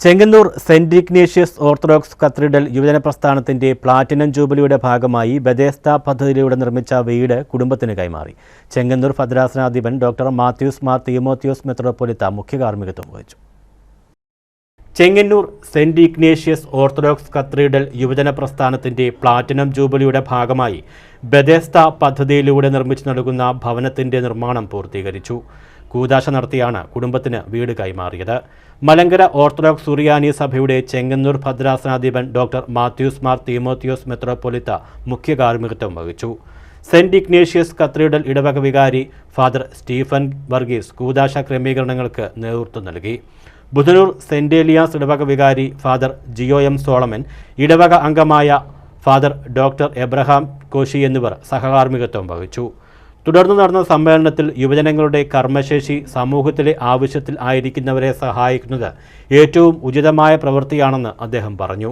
Chengannur saint Ignatius orthodox cathedral യുവജന പ്രസ്ഥാനത്തിന്റെ platinum ജൂബിലിയുടെ ഭാഗമായി ബെഥേസ്ദ പദ്ധതിയിലൂടെ നിർമ്മിച്ച വീട് കുടുംബത്തിന് കൈമാറി. ചെങ്ങന്നൂർ ഭദ്രാസനാധിപൻ ഡോക്ടർ മാത്യൂസ് മാർ തീമോത്തിയോസ് മെത്രാപ്പോലീത്ത മുഖ്യ കാർമ്മികത്വം വഹിച്ചു. Chengannur saint Ignatius orthodox cathedral യുവജന പ്രസ്ഥാനത്തിന്റെ പ്ലാറ്റിനം ജൂബിലിയുടെ ഭാഗമായി ബെഥേസ്ദ പദ്ധതിയിലൂടെ നിർമ്മിച്ചു നൽകുന്ന ഭവനത്തിന്റെ നിർമ്മാണം പൂർത്തീകരിച്ചു. കൂദാശ നടത്തിയാണ് കുടുംബത്തിന് വീട് കൈമാറിയത്. മലങ്കര ഓർത്തഡോക്സ് സുറിയാനി സഭയുടെ ചെങ്ങന്നൂർ ഭദ്രാസനാധിപൻ ഡോക്ടർ മാത്യൂസ് മാർ തീമോത്തിയോസ് മെത്രാപ്പോലീത്ത മുഖ്യ കാർമ്മികത്വം വഹിച്ചു. സെന്റ് ഇഗ്നേഷ്യസ് കത്തീഡ്രൽ ഇടവക വികാരി ഫാദർ സ്റ്റീഫൻ വർഗീസ് കൂദാശ ക്രമീകരണങ്ങൾക്ക് നേതൃത്വം നൽകി. ബുധനൂർ സെന്റ് ഏലിയാസ് ഇടവക വികാരി ഫാദർ ജിയോ എം സോളമൻ, ഇടവക അംഗമായ ഫാദർ ഡോക്ടർ എബ്രഹാം കോശി എന്നിവർ സഹകാർമ്മികത്വം വഹിച്ചു. തുടർന്ന് നടന്ന സമ്മേളനത്തിൽ യുവജനങ്ങളുടെ കർമ്മശേഷി സമൂഹത്തിലെ ആവശ്യത്തിൽ ആയിരിക്കുന്നവരെ സഹായിക്കുന്നത് ഏറ്റവും ഉചിതമായ പ്രവൃത്തിയാണെന്ന് അദ്ദേഹം പറഞ്ഞു.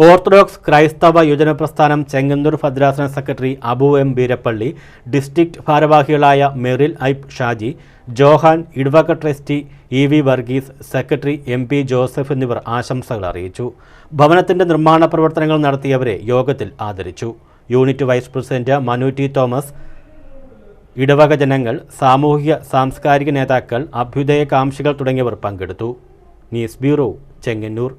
ഓർത്തഡോക്സ് ക്രൈസ്തവ യുവജന പ്രസ്ഥാനം ചെങ്ങന്നൂർ ഭദ്രാസന secretary Abu M Veerappally, district ഭാരവാഹികളായ മെറിൽ ഐബ് ഷാജി, ജോഹാൻ, ഇടവക trustee E V Varghese, secretary M P Joseph എന്നിവർ ആശംസകൾ അറിയിച്ചു. ഭവനത്തിന്റെ നിർമ്മാണ പ്രവർത്തനങ്ങൾ നടത്തിയവരെ യോഗത്തിൽ ആദരിച്ചു. Unit vice president Manu T Thomas, ഇടവക ജനങ്ങൾ, സാമൂഹിക സാംസ്കാരിക നേതാക്കൾ, അഭ്യുദയകാംക്ഷികൾ തുടങ്ങിയവർ പങ്കെടുത്തു. News bureau, Chengannur.